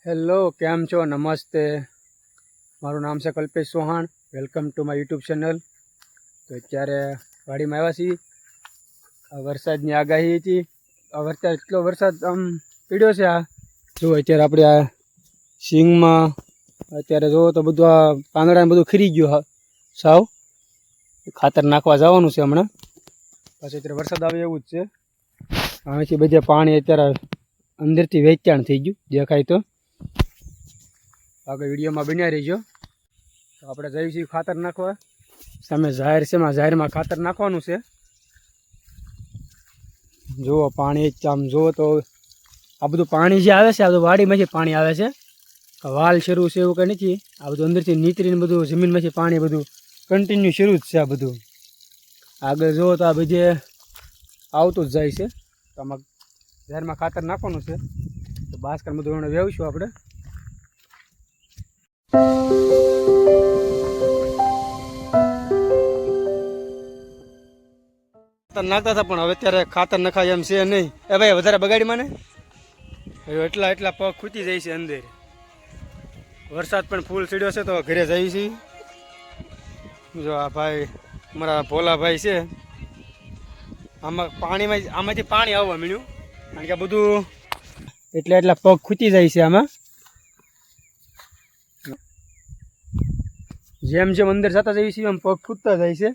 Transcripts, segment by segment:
Hello, કેમ છો? નમસ્તે. મારું નામ છે Kalpesh Chauhan. Welcome to my YouTube channel. તો અત્યારે વાડીમાં આવ્યા છીએ. વરસાદની આગાહી હતી. અત્યારે એટલો વરસાદ આમ પડ્યો છે. આ જો અત્યારે આપણે આ સિંગમાં અત્યારે જુઓ તો બધું આ પાંદડાને બધું ખરી ગયું સાવ. ખાતર નાખવા જવાનું છે હમણાં. પછી અત્યારે વરસાદ આવે એવું જ છે. અહીંથી બધે પાણી અત્યારે અંદરથી વેચાણ થઈ ગયું દેખાય તો. આગળ વિડીયોમાં બન્યા રહીજો. તો આપણે જઈએ છીએ ખાતર નાખવા. સામે જાહેર છે, જાહેરમાં ખાતર નાખવાનું છે. જુઓ પાણી આમ જુઓ તો આ બધું પાણી જે આવે છે આ બધું વાડીમાંથી પાણી આવે છે. વાલ શરૂ છે એવું કંઈ નથી. આ બધું અંદરથી નીતરીને બધું જમીનમાંથી પાણી બધું કન્ટિન્યુ શરૂ જ છે. આ બધું આગળ જુઓ તો આ બધે આવતું જ જાય છે. તો આમાં જાહેરમાં ખાતર નાખવાનું છે. તો બાસ્કર બધું એણે વેવશું આપણે. ખાતર નાખતા હતા પણ હવે અત્યારે ખાતર નખાય એમ છે નહીં. એ ભાઈ વધારે બગાડી મને એટલા પગ ખૂટી જાય છે અંદર. વરસાદ પણ ફૂલ ચડ્યો છે તો ઘરે જઈએ છીએ. જો આ ભાઈ અમારા ભોલાભાઈ છે. આમાં આમાંથી પાણી આવવા મળ્યું કારણ કે બધું એટલા પગ ખૂટી જાય છે આમાં. જેમ જેમ અંદર જતા જઈએ છીએ એમ પગ ખૂટતા જાય છે.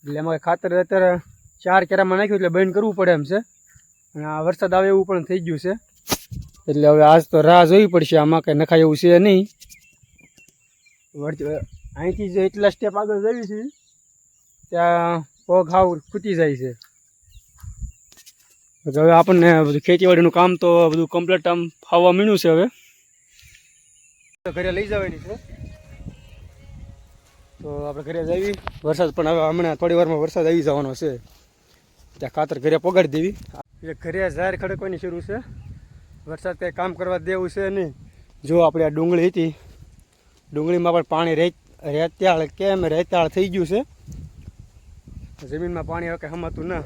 એટલે એમાં ખાતર અત્યારે 4 કેરામાં નાખ્યું એટલે બંધ કરવું પડે એમ છે. અને આ વરસાદ આવે એવું પણ થઈ ગયું છે. એટલે હવે આજ તો રાહ જોવી પડશે. આમાં કંઈ નખાય એવું છે નહીં. અહીંથી જે એટલા સ્ટેપ આગળ જઈએ છીએ ત્યાં પગ હાવ ખૂટી જાય છે. હવે આપણને બધું ખેતીવાડીનું કામ તો બધું કમ્પ્લીટ આમ ફાવવા મીણ્યું છે. હવે ઘરે લઈ જવાની છે. તો આપણે ઘરે જઈએ. વરસાદ પણ હવે હમણાં થોડી વારમાં વરસાદ આવી જવાનો છે. ત્યાં ખાતર ઘરે પોગાડી દેવી. એટલે ઘરે જાહેર ખડકવાની શરૂ છે. વરસાદ કંઈ કામ કરવા દેવું છે નહીં. જો આપણે આ ડુંગળી હતી, ડુંગળીમાં પણ પાણી રેતાળ થઈ ગયું છે. જમીનમાં પાણી હવે કંઈ હમાતું ના.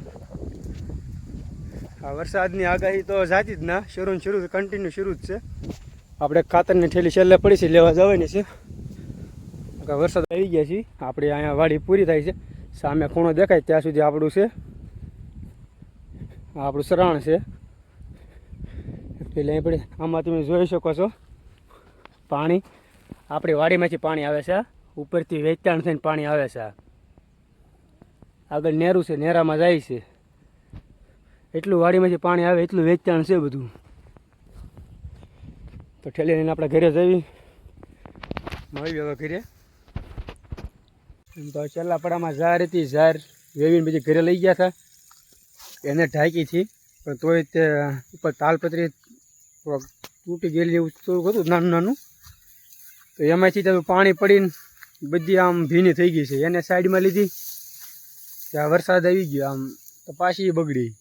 આ વરસાદની આગાહી તો જાતી જ ના. શરૂ કન્ટિન્યુ શરૂ જ છે. આપણે ખાતરની થેલી છેલ્લે પડી છે લેવા જવાની છે. વરસાદ આવી ગયા છે. આપણે અહીંયા વાડી પૂરી થાય છે. સામે ખૂણો દેખાય ત્યાં સુધી આપણું છે. આપણું સરાણ છે. એટલે આપણે આમાં તમે જોઈ શકો છો પાણી આપણી વાડીમાંથી પાણી આવે છે. ઉપરથી વેચાણ થઈને પાણી આવે છે. આગળ નેરું છે, નેરામાં જાય છે. એટલું વાડીમાંથી પાણી આવે એટલું વેચાણ છે બધું. તો ઠેલી લઈને આપણે ઘરે જઈએ. મળી હવે ઘરે. તો છેલ્લા પડામાં ઝાર હતી. ઝાર વેવીને બધી ઘરે લઈ ગયા હતા. એને ઢાંકી હતી પણ તોય તે ઉપર તાલપત્રી તૂટી ગયેલી એવું થોડુંક હતું નાનું. તો એમાંથી તો પાણી પડીને બધી આમ ભીની થઈ ગઈ છે. એને સાઈડમાં લીધી ત્યાં વરસાદ આવી ગયો આમ તો પાછી બગડી.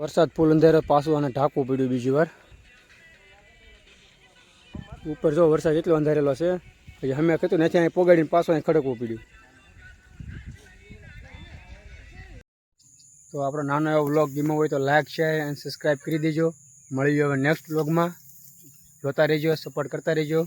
વરસાદ ફૂલ અંદર પાછું અને ઢાંકવું પડ્યું બીજી વાર. ઉપર જો વરસાદ એટલો અંધારેલો છે. પછી અમે કીધું નથી અહીં પોગાડીને પાછું અહીં ખડકવું પડ્યું. તો આપણો નાનો એવો વ્લોગ ગમ્યો હોય તો લાઇક, શેર અને સબસ્ક્રાઈબ કરી દેજો. મળી હવે નેક્સ્ટ વ્લોગમાં. જોતા રહેજો, સપોર્ટ કરતા રહેજો.